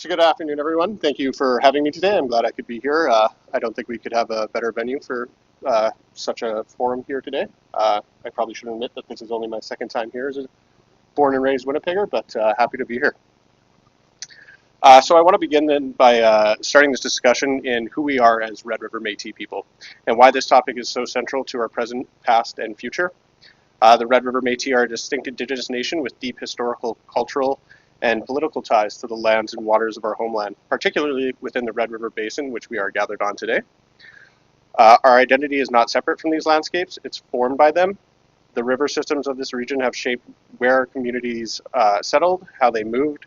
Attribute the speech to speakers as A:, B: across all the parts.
A: So good afternoon, everyone. Thank you for having me today. I'm glad I could be here. I don't think we could have a better venue for such a forum here today. I probably should admit that this is only my second time here as a born and raised Winnipegger, but happy to be here. So I want to begin then by starting this discussion in who we are as Red River Métis people and why this topic is so central to our present, past, and future. The Red River Métis are a distinct Indigenous nation with deep historical, cultural, and political ties to the lands and waters of our homeland, particularly within the Red River Basin, which we are gathered on today. Our identity is not separate from these landscapes, it's formed by them. The river systems of this region have shaped where our communities settled, how they moved,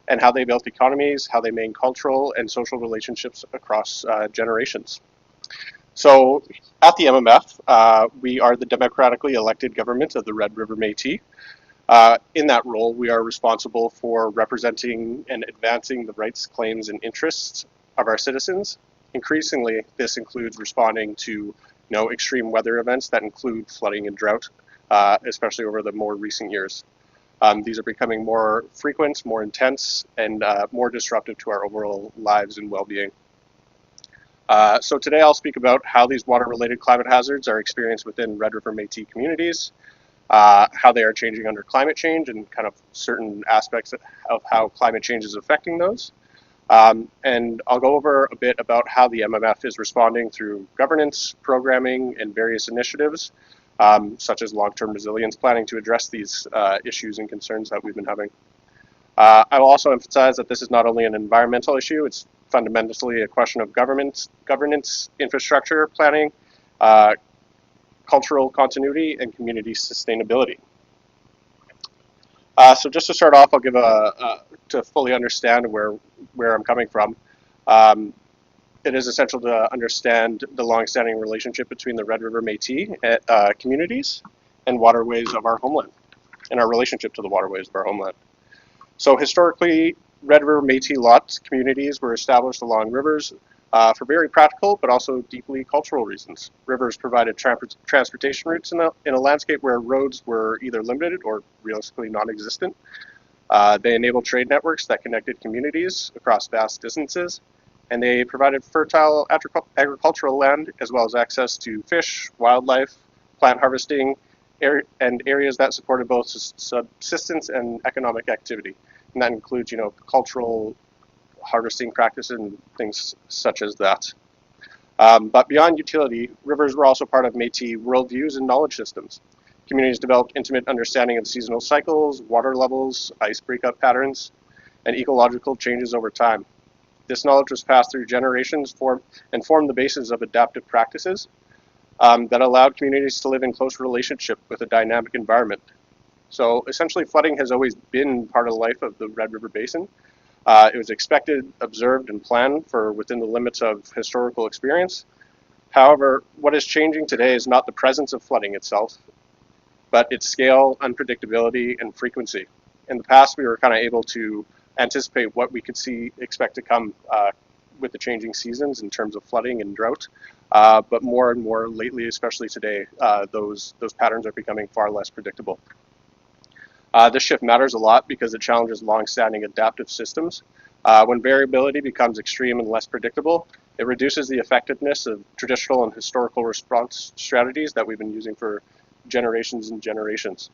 A: and how they built economies, how they maintained cultural and social relationships across generations. So at the MMF, we are the democratically elected government of the Red River Métis. In that role, we are responsible for representing and advancing the rights, claims, and interests of our citizens. Increasingly, this includes responding to extreme weather events that include flooding and drought, especially over the more recent years. These are becoming more frequent, more intense, and more disruptive to our overall lives and well-being. So today I'll speak about how these water-related climate hazards are experienced within Red River Métis communities, how they are changing under climate change and kind of certain aspects of how climate change is affecting those. And I'll go over a bit about how the MMF is responding through governance, programming, and various initiatives, such as long-term resilience planning to address these issues and concerns that we've been having. I will also emphasize that this is not only an environmental issue, it's fundamentally a question of governance, infrastructure planning, cultural continuity, and community sustainability. So just to start off, I'll give to fully understand where I'm coming from. It is essential to understand the long-standing relationship between the Red River Métis communities and waterways of our homeland, and our relationship to the waterways of our homeland. So historically, Red River Métis lot communities were established along rivers for very practical but also deeply cultural reasons. Rivers provided transportation routes in a landscape where roads were either limited or realistically non-existent. They enabled trade networks that connected communities across vast distances, and they provided fertile agricultural land as well as access to fish, wildlife, plant harvesting, and areas that supported both subsistence and economic activity. And that includes, cultural harvesting practices and things such as that. But beyond utility, rivers were also part of Métis worldviews and knowledge systems. Communities developed intimate understanding of seasonal cycles, water levels, ice breakup patterns, and ecological changes over time. This knowledge was passed through generations and formed the basis of adaptive practices that allowed communities to live in close relationship with a dynamic environment. So essentially, flooding has always been part of the life of the Red River Basin. It was expected, observed, and planned for within the limits of historical experience. However, what is changing today is not the presence of flooding itself, but its scale, unpredictability, and frequency. In the past, we were kind of able to anticipate what we could expect to come with the changing seasons in terms of flooding and drought. But more and more lately, especially today, those patterns are becoming far less predictable. This shift matters a lot because it challenges long-standing adaptive systems. When variability becomes extreme and less predictable, it reduces the effectiveness of traditional and historical response strategies that we've been using for generations and generations.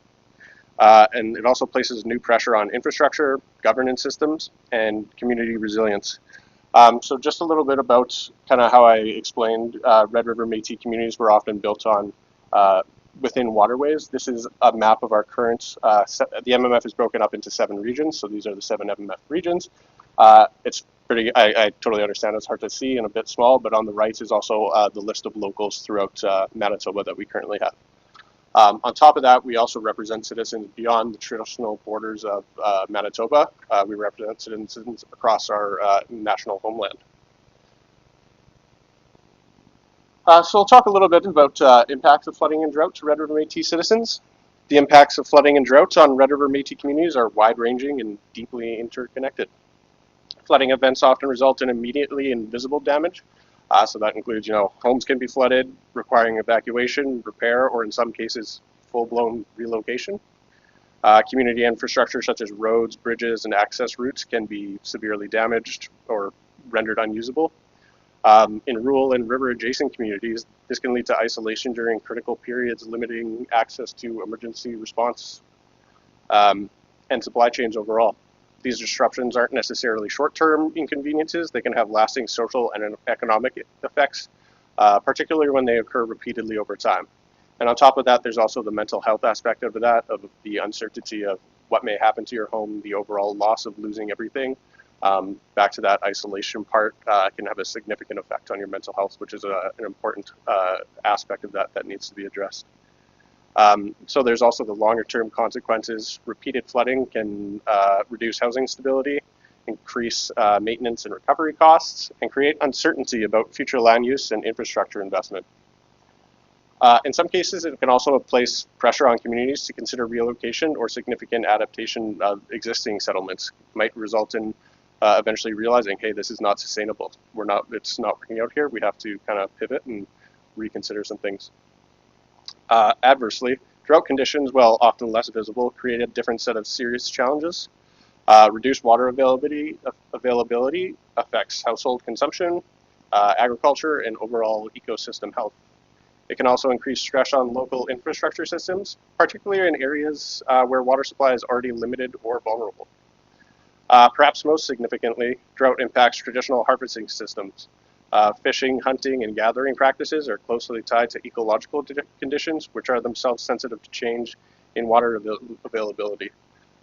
A: And it also places new pressure on infrastructure, governance systems, and community resilience. So just a little bit about kind of how I explained Red River Métis communities were often built on within waterways. This is a map of our current, the MMF is broken up into 7 regions, so these are the 7 MMF regions. It's pretty, I totally understand it's hard to see and a bit small, but on the right is also the list of locals throughout Manitoba that we currently have. On top of that, we also represent citizens beyond the traditional borders of Manitoba. We represent citizens across our national homeland. So I'll talk a little bit about impacts of flooding and drought to Red River Métis citizens. The impacts of flooding and drought on Red River Métis communities are wide-ranging and deeply interconnected. Flooding events often result in immediately invisible damage. So that includes, homes can be flooded, requiring evacuation, repair, or in some cases, full-blown relocation. Community infrastructure such as roads, bridges, and access routes can be severely damaged or rendered unusable. In rural and river-adjacent communities, this can lead to isolation during critical periods, limiting access to emergency response and supply chains overall. These disruptions aren't necessarily short-term inconveniences. They can have lasting social and economic effects, particularly when they occur repeatedly over time. And on top of that, there's also the mental health aspect of that, of the uncertainty of what may happen to your home, the overall loss of losing everything. Back to that isolation part can have a significant effect on your mental health, which is an important aspect of that needs to be addressed. So there's also the longer term consequences. Repeated flooding can reduce housing stability, increase maintenance and recovery costs, and create uncertainty about future land use and infrastructure investment. In some cases, it can also place pressure on communities to consider relocation or significant adaptation of existing settlements. It might result in eventually realizing, hey, this is not sustainable. It's not working out here. We have to kind of pivot and reconsider some things. Adversely, drought conditions, while often less visible, create a different set of serious challenges. Reduced water availability affects household consumption, agriculture, and overall ecosystem health. It can also increase stress on local infrastructure systems, particularly in areas where water supply is already limited or vulnerable. Perhaps most significantly, drought impacts traditional harvesting systems. Fishing, hunting, and gathering practices are closely tied to ecological conditions, which are themselves sensitive to change in water availability.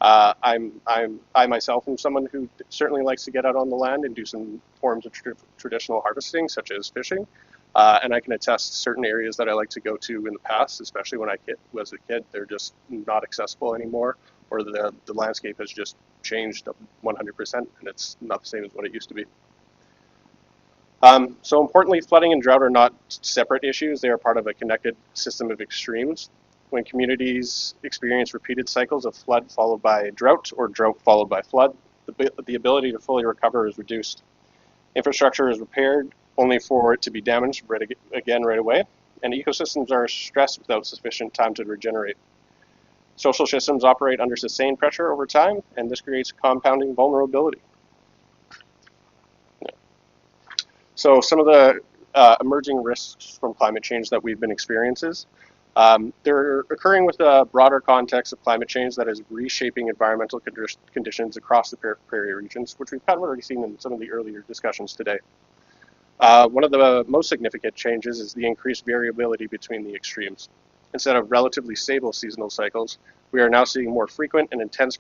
A: I myself am someone who certainly likes to get out on the land and do some forms of traditional harvesting, such as fishing. And I can attest certain areas that I like to go to in the past, especially when I was a kid, they're just not accessible anymore, or the landscape has just changed 100%, and it's not the same as what it used to be. So importantly, flooding and drought are not separate issues. They are part of a connected system of extremes. When communities experience repeated cycles of flood followed by drought or drought followed by flood, the ability to fully recover is reduced. Infrastructure is repaired only for it to be damaged again right away, and ecosystems are stressed without sufficient time to regenerate. Social systems operate under sustained pressure over time, and this creates compounding vulnerability. So some of the emerging risks from climate change that we've been experiencing, they're occurring with a broader context of climate change that is reshaping environmental conditions across the prairie regions, which we've kind of already seen in some of the earlier discussions today. One of the most significant changes is the increased variability between the extremes. Instead of relatively stable seasonal cycles, we are now seeing more frequent and intense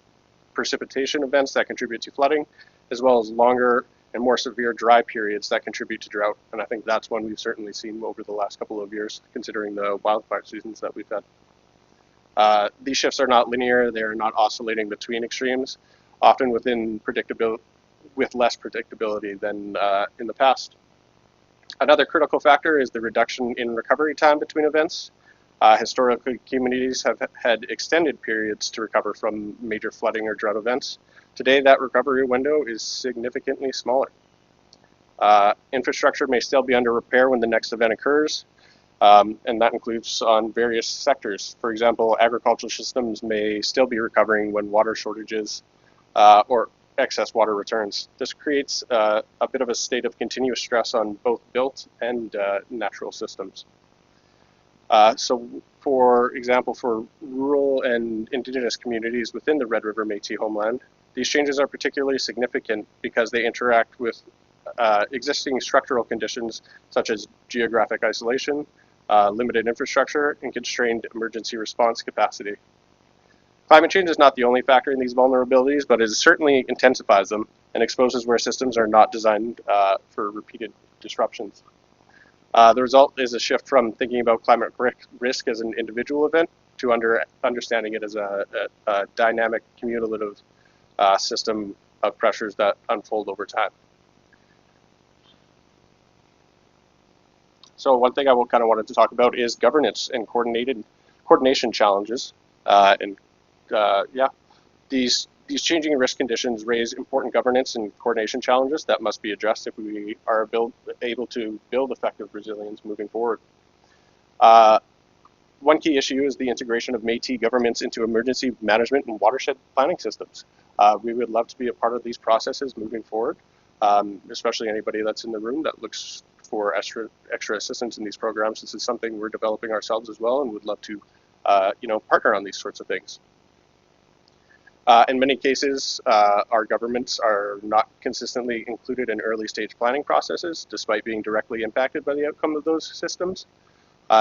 A: precipitation events that contribute to flooding, as well as longer and more severe dry periods that contribute to drought. And I think that's one we've certainly seen over the last couple of years, considering the wildfire seasons that we've had. These shifts are not linear. They are not oscillating between extremes, often with less predictability than in the past. Another critical factor is the reduction in recovery time between events. Historically, communities have had extended periods to recover from major flooding or drought events. Today, that recovery window is significantly smaller. Infrastructure may still be under repair when the next event occurs, and that includes on various sectors. For example, agricultural systems may still be recovering when water shortages or excess water returns. This creates a bit of a state of continuous stress on both built and natural systems. So, for example, for rural and indigenous communities within the Red River Métis homeland, these changes are particularly significant because they interact with existing structural conditions such as geographic isolation, limited infrastructure, and constrained emergency response capacity. Climate change is not the only factor in these vulnerabilities, but it certainly intensifies them and exposes where systems are not designed for repeated disruptions. The result is a shift from thinking about climate risk as an individual event to understanding it as a dynamic, cumulative system of pressures that unfold over time. So one thing I kind of wanted to talk about is governance and coordination challenges. These changing risk conditions raise important governance and coordination challenges that must be addressed if we are able to build effective resilience moving forward. One key issue is the integration of Métis governments into emergency management and watershed planning systems. We would love to be a part of these processes moving forward, especially anybody that's in the room that looks for extra assistance in these programs. This is something we're developing ourselves as well, and would love to, partner on these sorts of things. In many cases, our governments are not consistently included in early stage planning processes, despite being directly impacted by the outcome of those systems.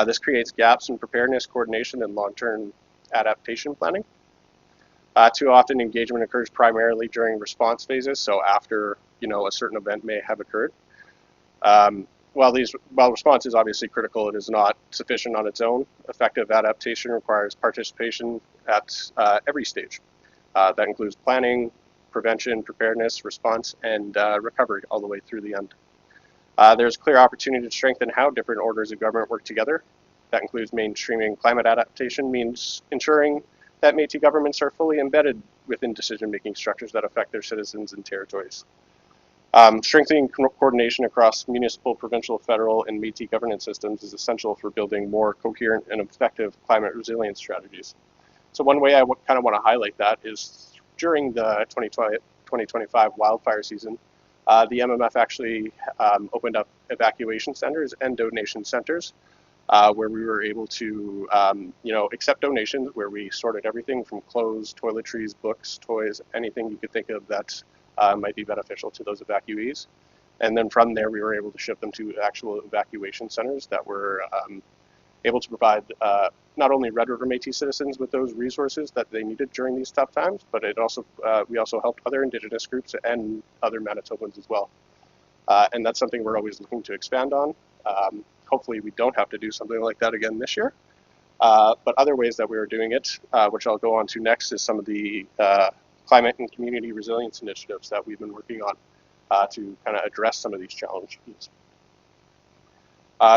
A: This creates gaps in preparedness, coordination, and long-term adaptation planning. Too often, engagement occurs primarily during response phases, so after a certain event may have occurred. While response is obviously critical, it is not sufficient on its own. Effective adaptation requires participation at every stage. That includes planning, prevention, preparedness, response, and recovery all the way through the end. There's clear opportunity to strengthen how different orders of government work together. That includes mainstreaming climate adaptation, means ensuring that Métis governments are fully embedded within decision-making structures that affect their citizens and territories. Strengthening coordination across municipal, provincial, federal, and Métis governance systems is essential for building more coherent and effective climate resilience strategies. So one way I kind of want to highlight that is during the 2025 wildfire season, the MMF actually opened up evacuation centers and donation centers where we were able to, accept donations, where we sorted everything from clothes, toiletries, books, toys, anything you could think of that might be beneficial to those evacuees. And then from there, we were able to ship them to actual evacuation centers that were able to provide not only Red River Métis citizens with those resources that they needed during these tough times, but we also helped other Indigenous groups and other Manitobans as well. And that's something we're always looking to expand on. Hopefully we don't have to do something like that again this year. But other ways that we are doing it, which I'll go on to next, is some of the climate and community resilience initiatives that we've been working on to kind of address some of these challenges.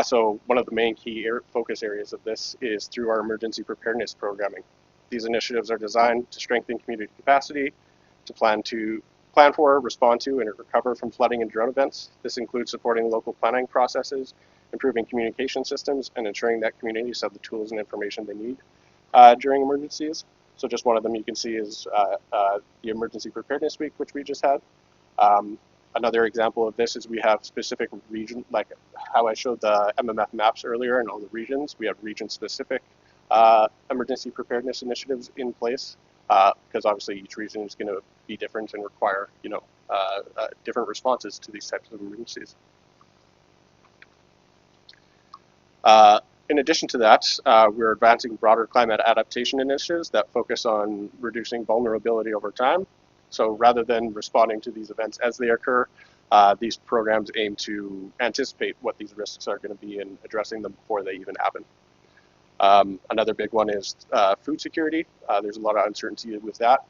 A: So one of the main key focus areas of this is through our emergency preparedness programming. These initiatives are designed to strengthen community capacity, to plan for, respond to, and recover from flooding and drought events. This includes supporting local planning processes, improving communication systems, and ensuring that communities have the tools and information they need during emergencies. So just one of them you can see is the Emergency Preparedness Week, which we just had. Another example of this is we have specific region, like how I showed the MMF maps earlier and all the regions. We have region-specific emergency preparedness initiatives in place because obviously each region is going to be different and require, different responses to these types of emergencies. In addition to that, we're advancing broader climate adaptation initiatives that focus on reducing vulnerability over time. So rather than responding to these events as they occur, these programs aim to anticipate what these risks are going to be and addressing them before they even happen. Another big one is food security. There's a lot of uncertainty with that,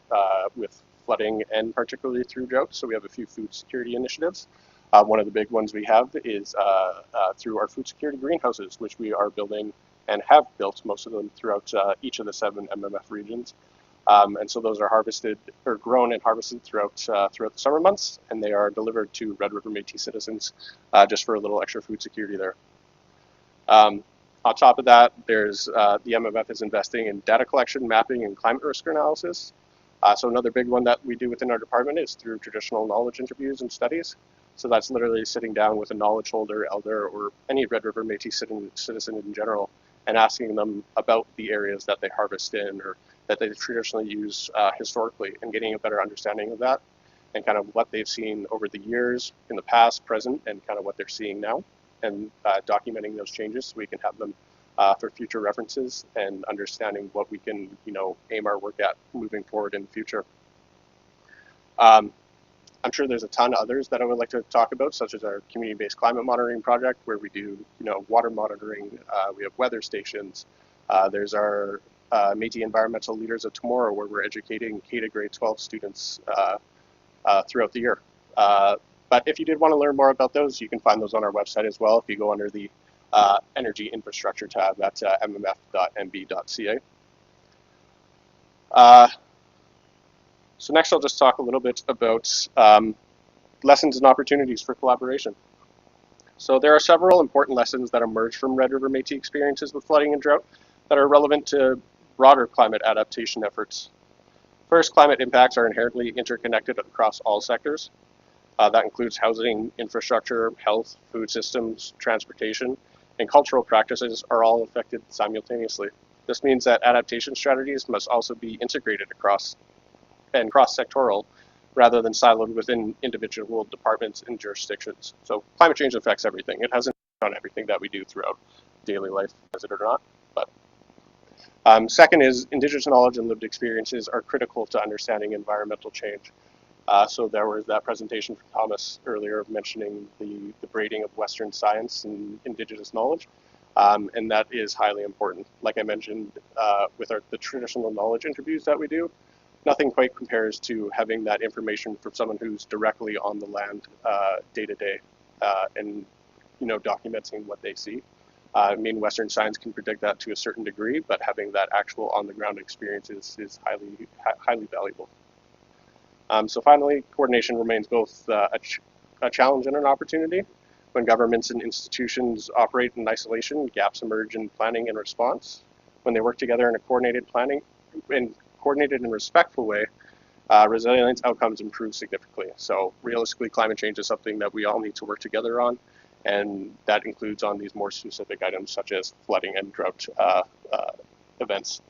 A: with flooding and particularly through drought. So we have a few food security initiatives. One of the big ones we have is through our food security greenhouses, which we are building and have built most of them throughout each of the 7 MMF regions. And so those are harvested or grown and harvested throughout the summer months, and they are delivered to Red River Métis citizens just for a little extra food security there. On top of that, there's the MMF is investing in data collection, mapping, and climate risk analysis. So another big one that we do within our department is through traditional knowledge interviews and studies. So that's literally sitting down with a knowledge holder, elder, or any Red River Métis citizen in general and asking them about the areas that they harvest in or that they traditionally use historically, and getting a better understanding of that and kind of what they've seen over the years in the past, present, and kind of what they're seeing now, and documenting those changes so we can have them for future references and understanding what we can, aim our work at moving forward in the future. I'm sure there's a ton of others that I would like to talk about, such as our community-based climate monitoring project, where we do, water monitoring. We have weather stations. There's our Métis Environmental Leaders of Tomorrow, where we're educating K to grade 12 students throughout the year. But if you did want to learn more about those, you can find those on our website as well if you go under the Energy Infrastructure tab at mmf.nb.ca. So next I'll just talk a little bit about lessons and opportunities for collaboration. So there are several important lessons that emerge from Red River Métis experiences with flooding and drought that are relevant to broader climate adaptation efforts. First, climate impacts are inherently interconnected across all sectors. That includes housing, infrastructure, health, food systems, transportation, and cultural practices are all affected simultaneously. This means that adaptation strategies must also be integrated across and cross-sectoral rather than siloed within individual departments and jurisdictions. So climate change affects everything. It has an impact on everything that we do throughout daily life, is it or not. But second is Indigenous knowledge and lived experiences are critical to understanding environmental change. So there was that presentation from Thomas earlier mentioning the braiding of Western science and Indigenous knowledge, and that is highly important. Like I mentioned with the traditional knowledge interviews that we do, nothing quite compares to having that information from someone who's directly on the land day to day and documenting what they see. I mean, Western science can predict that to a certain degree, but having that actual on-the-ground experience is highly valuable. So finally, coordination remains both a challenge and an opportunity. When governments and institutions operate in isolation, gaps emerge in planning and response. When they work together in a coordinated and respectful way, resilience outcomes improve significantly. So realistically, climate change is something that we all need to work together on, and that includes on these more specific items such as flooding and drought events.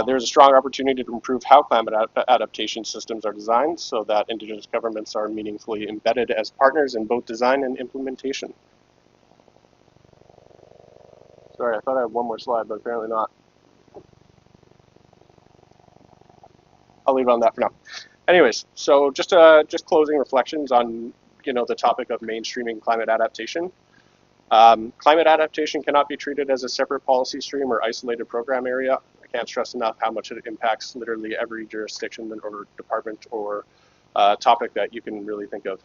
A: There's a strong opportunity to improve how climate adaptation systems are designed so that Indigenous governments are meaningfully embedded as partners in both design and implementation. Sorry, I thought I had one more slide, but apparently not. I'll leave it on that for now. Anyways, so just closing reflections on the topic of mainstreaming climate adaptation. Climate adaptation cannot be treated as a separate policy stream or isolated program area. I can't stress enough how much it impacts literally every jurisdiction or department or topic that you can really think of.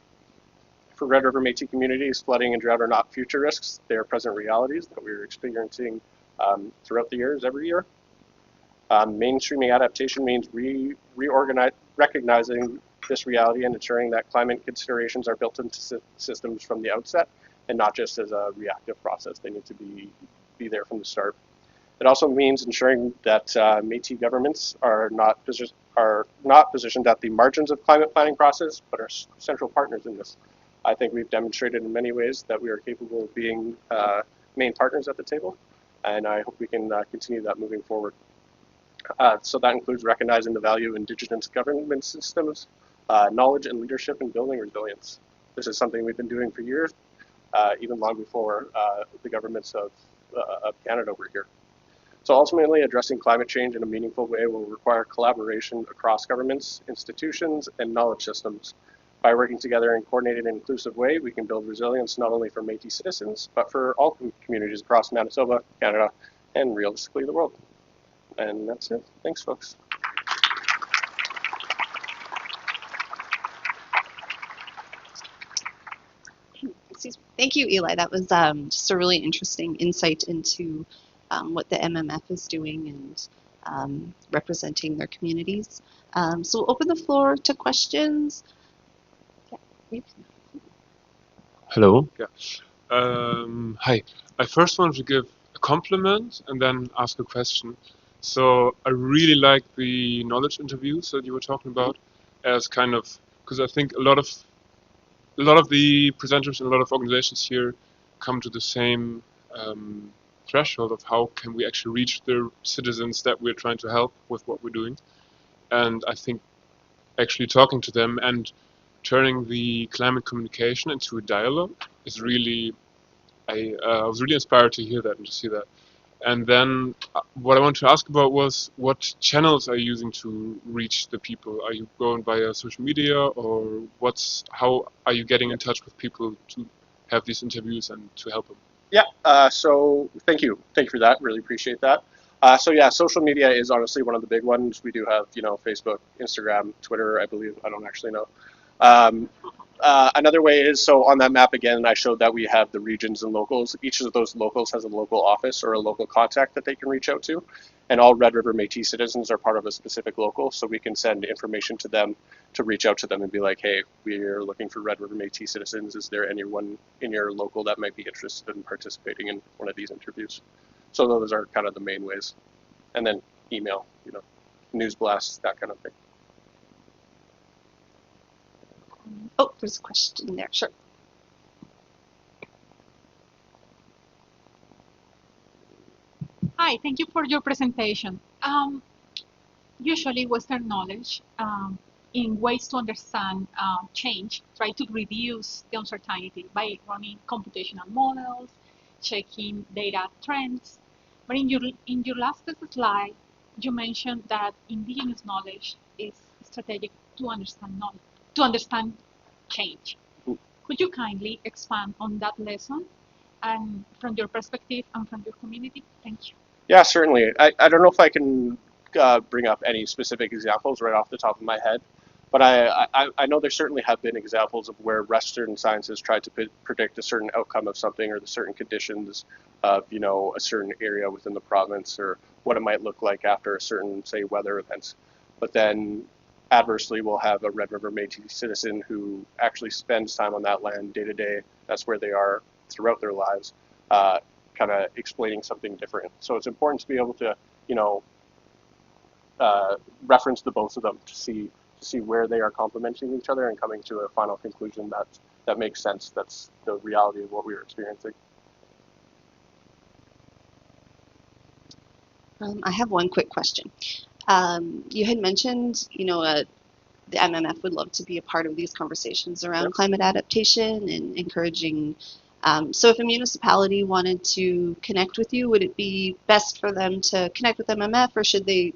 A: For Red River Métis communities, flooding and drought are not future risks. They are present realities that we're experiencing throughout the years, every year. Mainstreaming adaptation means recognizing this reality and ensuring that climate considerations are built into systems from the outset and not just as a reactive process. They need to be there from the start. It also means ensuring that Métis governments are not positioned at the margins of climate planning process, but are central partners in this. I think we've demonstrated in many ways that we are capable of being main partners at the table, and I hope we can continue that moving forward. So that includes recognizing the value of Indigenous government systems, knowledge and leadership in building resilience. This is something we've been doing for years, even long before the governments of Canada were here. So ultimately, addressing climate change in a meaningful way will require collaboration across governments, institutions, and knowledge systems. By working together in a coordinated and inclusive way, we can build resilience not only for Métis citizens, but for all communities across Manitoba, Canada, and realistically the world. And that's it. Thanks, folks.
B: Thank you, Eli. That was just a really interesting insight into what the MMF is doing and representing their communities. So we'll open the floor to questions. Yeah.
C: Hello. Yeah. Hi. I first want to give a compliment and then ask a question. So I really like the knowledge interviews that you were talking about, as kind of, because I think a lot of the presenters and a lot of organizations here come to the same threshold of how can we actually reach the citizens that we're trying to help with what we're doing. And I think actually talking to them and turning the climate communication into a dialogue is really, I was really inspired to hear that and to see that. And then what I want to ask about was what channels are you using to reach the people? Are you going via social media, or how are you getting in touch with people to have these interviews and to help them?
A: Yeah, so thank you for that. Really appreciate that. So yeah, social media is honestly one of the big ones. We do have, Facebook, Instagram, Twitter, I believe. I don't actually know. Another way is, so on that map again, I showed that we have the regions and locals. Each of those locals has a local office or a local contact that they can reach out to. And all Red River Métis citizens are part of a specific local, so we can send information to them to reach out to them and be like, hey, we're looking for Red River Métis citizens. Is there anyone in your local that might be interested in participating in one of these interviews? So those are kind of the main ways. And then email, news blasts, that kind of thing.
B: Oh, there's a question there. Sure.
D: Hi, thank you for your presentation. Usually Western knowledge in ways to understand change try to reduce the uncertainty by running computational models, checking data trends. But in your last slide, you mentioned that indigenous knowledge is strategic to understand change. Could you kindly expand on that lesson and from your perspective and from your community? Thank you.
A: Yeah, certainly. I don't know if I can bring up any specific examples right off the top of my head, but I know there certainly have been examples of where Western science has tried to predict a certain outcome of something or the certain conditions of, a certain area within the province or what it might look like after a certain, say, weather events. But then adversely, we'll have a Red River Métis citizen who actually spends time on that land day to day. That's where they are throughout their lives. Kind of explaining something different. So it's important to be able to, reference the both of them to see where they are complementing each other and coming to a final conclusion that makes sense. That's the reality of what we are experiencing.
B: I have one quick question. You had mentioned, the MMF would love to be a part of these conversations around
A: Yep.
B: climate adaptation and encouraging. So if a municipality wanted to connect with you, would it be best for them to connect with MMF, or should they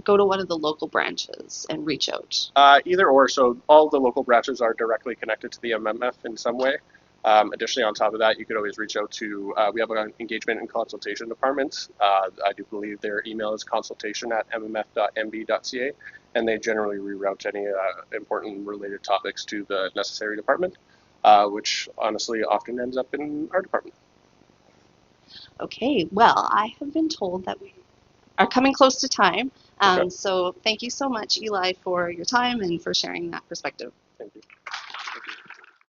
B: go to one of the local branches and reach out?
A: Either or. So all the local branches are directly connected to the MMF in some way. Additionally, on top of that, you could always reach out to, we have an engagement and consultation department. I do believe their email is consultation@mmf.mb.ca, and they generally reroute any important related topics to the necessary department, which honestly often ends up in our department.
B: Okay, well, I have been told that we are coming close to time.
A: Okay.
B: So thank you so much, Eli, for your time and for sharing that perspective.
A: Thank you.